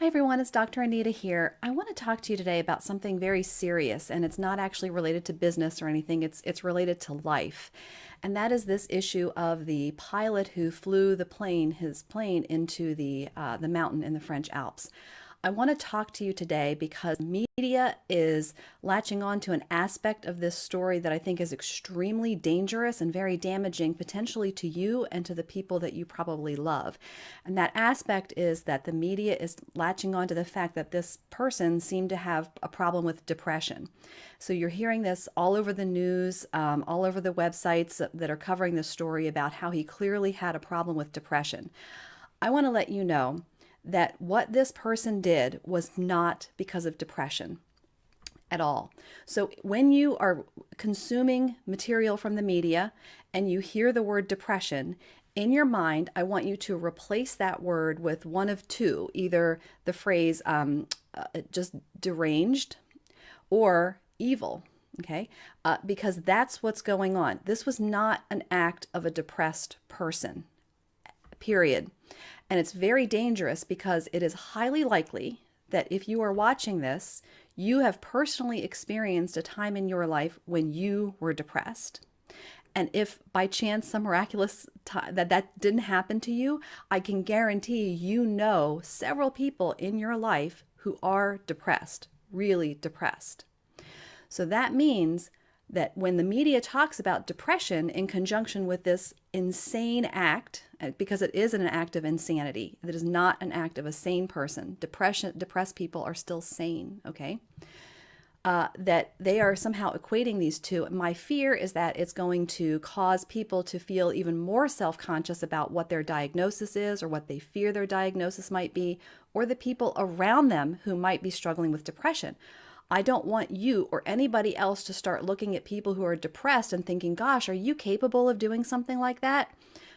Hi everyone, it's Dr. Anita here. I want to talk to you today about something very serious, and it's not actually related to business or anything. It's related to life. And that is this issue of the pilot who flew his plane into the mountain in the French Alps. I want to talk to you today because media is latching on to an aspect of this story that I think is extremely dangerous and very damaging, potentially to you and to the people that you probably love. And that aspect is that the media is latching on to the fact that this person seemed to have a problem with depression. So you're hearing this all over the news, all over the websites that are covering this story about how he clearly had a problem with depression. I want to let you know that what this person did was not because of depression at all. So when you are consuming material from the media and you hear the word depression, in your mind, I want you to replace that word with one of two, either the phrase just deranged or evil. Okay, because that's what's going on. This was not an act of a depressed person, period. And it's very dangerous because it is highly likely that if you are watching this, you have personally experienced a time in your life when you were depressed. And if by chance some miraculous time that didn't happen to you, I can guarantee you know several people in your life who are depressed, really depressed. So that means that when the media talks about depression in conjunction with this insane act, because it is an act of insanity, it is not an act of a sane person. Depressed people are still sane, okay? That they are somehow equating these two. My fear is that it's going to cause people to feel even more self-conscious about what their diagnosis is or what they fear their diagnosis might be, or the people around them who might be struggling with depression. I don't want you or anybody else to start looking at people who are depressed and thinking, gosh, are you capable of doing something like that?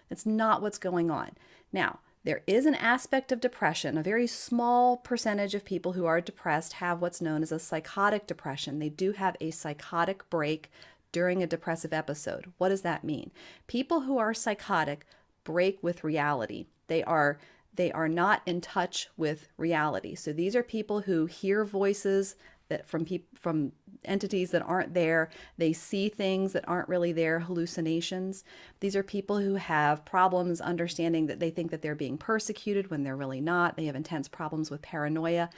That's not what's going on. Now, there is an aspect of depression. A very small percentage of people who are depressed have what's known as a psychotic depression. They do have a psychotic break during a depressive episode. What does that mean? People who are psychotic break with reality. They are not in touch with reality. So these are people who hear voices that from entities that aren't there. They see things that aren't really there, hallucinations. These are people who have problems understanding that they think that they're being persecuted when they're really not. They have intense problems with paranoia.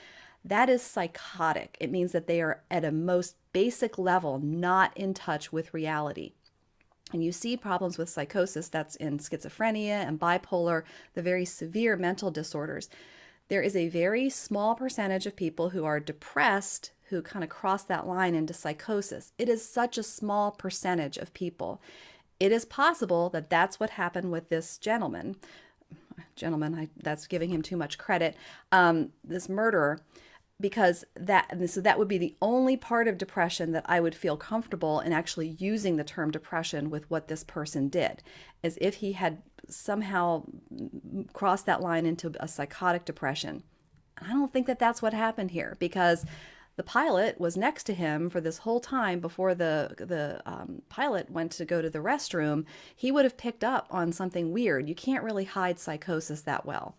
That is psychotic. It means that they are at a most basic level not in touch with reality. And you see problems with psychosis, that's in schizophrenia and bipolar, the very severe mental disorders. There is a very small percentage of people who are depressed who kind of cross that line into psychosis. It is such a small percentage of people. It is possible that that's what happened with this gentleman, that's giving him too much credit, this murderer, because that would be the only part of depression that I would feel comfortable in actually using the term depression with what this person did, as if he had somehow crossed that line into a psychotic depression. I don't think that that's what happened here, because the pilot was next to him for this whole time before the pilot went to go to the restroom. He would have picked up on something weird. You can't really hide psychosis that well.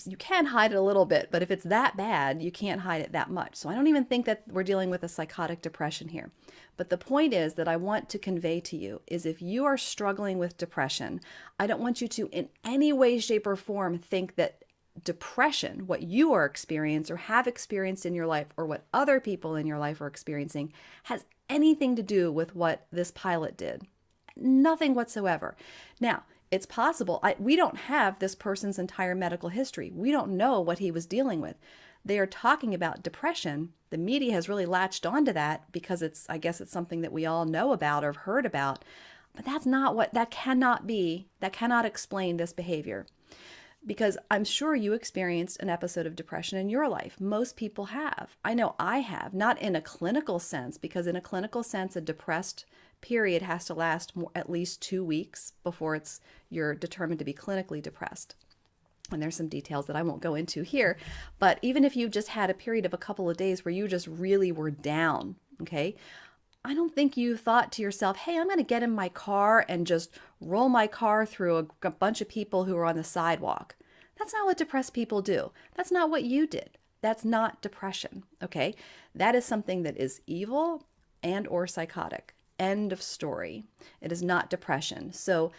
You can hide it a little bit, but if it's that bad, you can't hide it that much. So I don't even think that we're dealing with a psychotic depression here. But the point is that I want to convey to you is if you are struggling with depression, I don't want you to in any way, shape, or form think that depression, what you are experiencing or have experienced in your life or what other people in your life are experiencing, has anything to do with what this pilot did. Nothing whatsoever. Now, it's possible. We don't have this person's entire medical history. We don't know what he was dealing with. They are talking about depression. The media has really latched onto that because I guess it's something that we all know about or have heard about. But that cannot explain this behavior. Because I'm sure you experienced an episode of depression in your life. Most people have. I know I have, not in a clinical sense, because in a clinical sense, a depressed period has to last at least 2 weeks before you're determined to be clinically depressed. And there's some details that I won't go into here. But even if you just had a period of a couple of days where you just really were down, okay, I don't think you thought to yourself, hey, I'm going to get in my car and just roll my car through a bunch of people who are on the sidewalk. That's not what depressed people do. That's not what you did. That's not depression, okay? That is something that is evil and or psychotic. End of story. It is not depression. So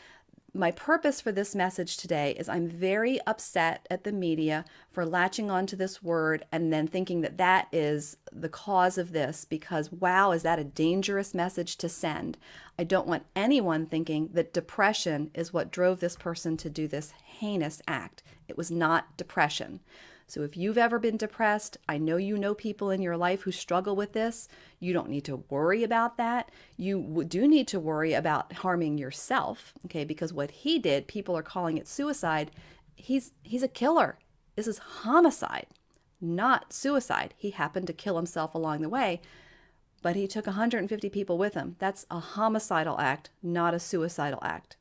my purpose for this message today is I'm very upset at the media for latching onto this word and then thinking that that is the cause of this because, wow, is that a dangerous message to send? I don't want anyone thinking that depression is what drove this person to do this heinous act. It was not depression. So if you've ever been depressed, I know you know people in your life who struggle with this. You don't need to worry about that. You do need to worry about harming yourself, okay? Because what he did, people are calling it suicide. He's a killer. This is homicide, not suicide. He happened to kill himself along the way, but he took 150 people with him. That's a homicidal act, not a suicidal act.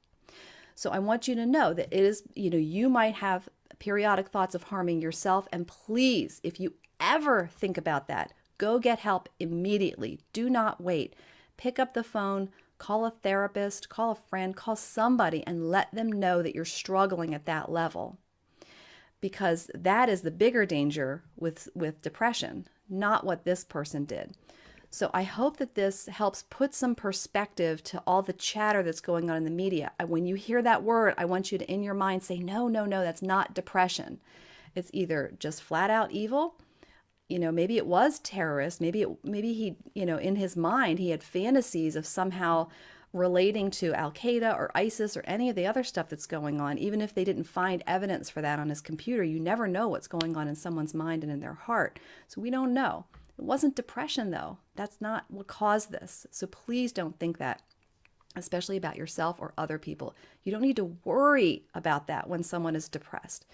So I want you to know that it is, you might have periodic thoughts of harming yourself. And please, if you ever think about that, go get help immediately. Do not wait. Pick up the phone, call a therapist, call a friend, call somebody and let them know that you're struggling at that level. Because that is the bigger danger with depression, not what this person did. So I hope that this helps put some perspective to all the chatter that's going on in the media. When you hear that word, I want you to, in your mind, say, no, that's not depression. It's either just flat out evil. Maybe it was terrorist. Maybe he, in his mind, he had fantasies of somehow relating to Al Qaeda or ISIS or any of the other stuff that's going on. Even if they didn't find evidence for that on his computer, you never know what's going on in someone's mind and in their heart. So we don't know. It wasn't depression, though. That's not what caused this. So please don't think that, especially about yourself or other people. You don't need to worry about that when someone is depressed.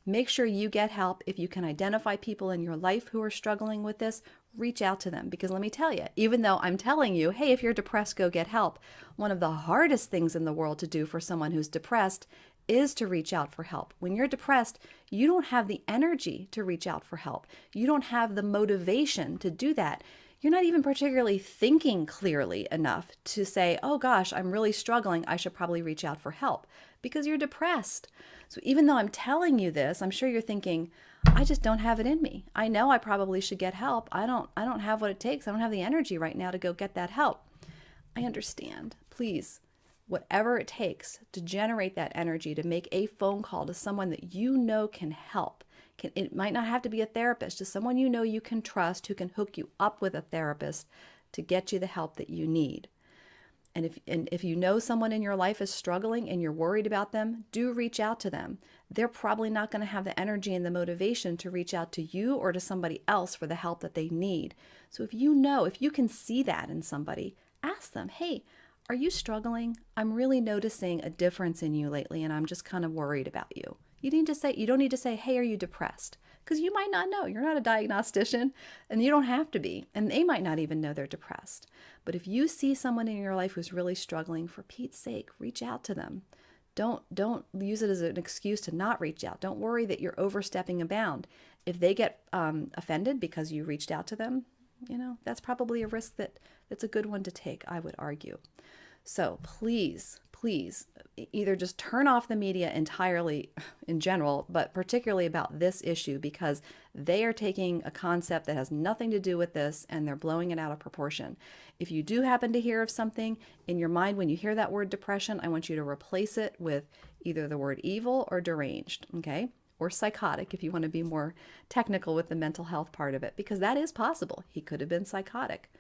Make sure you get help. If you can identify people in your life who are struggling with this, reach out to them. Because let me tell you, even though I'm telling you, hey, if you're depressed, go get help, one of the hardest things in the world to do for someone who's depressed is to reach out for help. When you're depressed, you don't have the energy to reach out for help. You don't have the motivation to do that. You're not even particularly thinking clearly enough to say, oh gosh, I'm really struggling. I should probably reach out for help because you're depressed. So even though I'm telling you this, I'm sure you're thinking, I just don't have it in me. I know I probably should get help. I don't have what it takes. I don't have the energy right now to go get that help. I understand. Please, whatever it takes to generate that energy, to make a phone call to someone that you know can help. It might not have to be a therapist, just someone you know you can trust who can hook you up with a therapist to get you the help that you need. And if you know someone in your life is struggling and you're worried about them, do reach out to them. They're probably not going to have the energy and the motivation to reach out to you or to somebody else for the help that they need. So if you can see that in somebody, ask them, hey, are you struggling? I'm really noticing a difference in you lately, and I'm just kind of worried about you. You don't need to say, hey, are you depressed? Because you might not know. You're not a diagnostician, and you don't have to be. And they might not even know they're depressed. But if you see someone in your life who's really struggling, for Pete's sake, reach out to them. Don't use it as an excuse to not reach out. Don't worry that you're overstepping a bound. If they get offended because you reached out to them, that's probably a risk that's a good one to take, I would argue. So please, either just turn off the media entirely in general, but particularly about this issue, because they are taking a concept that has nothing to do with this and they're blowing it out of proportion. If you do happen to hear of something in your mind when you hear that word depression, I want you to replace it with either the word evil or deranged, okay? Or psychotic if you want to be more technical with the mental health part of it, because that is possible. He could have been psychotic.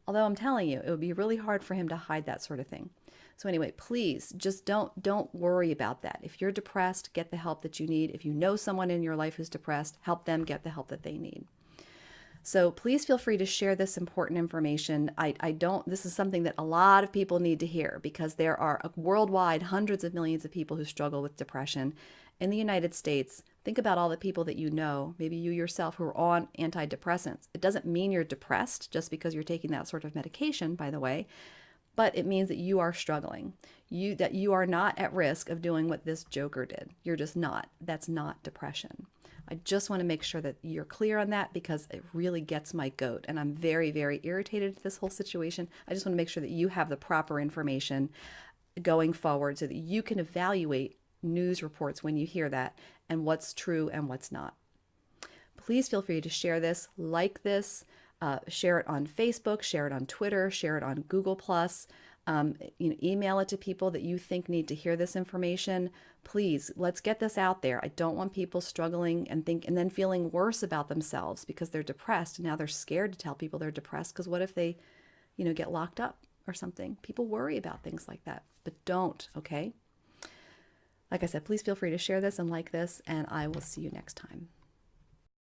Although I'm telling you, it would be really hard for him to hide that sort of thing. So anyway, please just don't worry about that. If you're depressed, get the help that you need. If you know someone in your life who's depressed, help them get the help that they need. So please feel free to share this important information. This is something that a lot of people need to hear, because there are worldwide hundreds of millions of people who struggle with depression. In the United States, think about all the people that you know, maybe you yourself, who are on antidepressants. It doesn't mean you're depressed just because you're taking that sort of medication, by the way, but it means that you are struggling. That you are not at risk of doing what this joker did. You're just not. That's not depression. I just want to make sure that you're clear on that, because it really gets my goat, and I'm very, very irritated at this whole situation. I just want to make sure that you have the proper information going forward so that you can evaluate news reports when you hear that and what's true and what's not. Please feel free to share this, like this, share it on Facebook, share it on Twitter, share it on Google+. Email it to people that you think need to hear this information. Please, let's get this out there. I don't want people struggling and then feeling worse about themselves because they're depressed. And now they're scared to tell people they're depressed because what if they, get locked up or something? People worry about things like that, but don't, okay? Like I said, please feel free to share this and like this, and I will see you next time.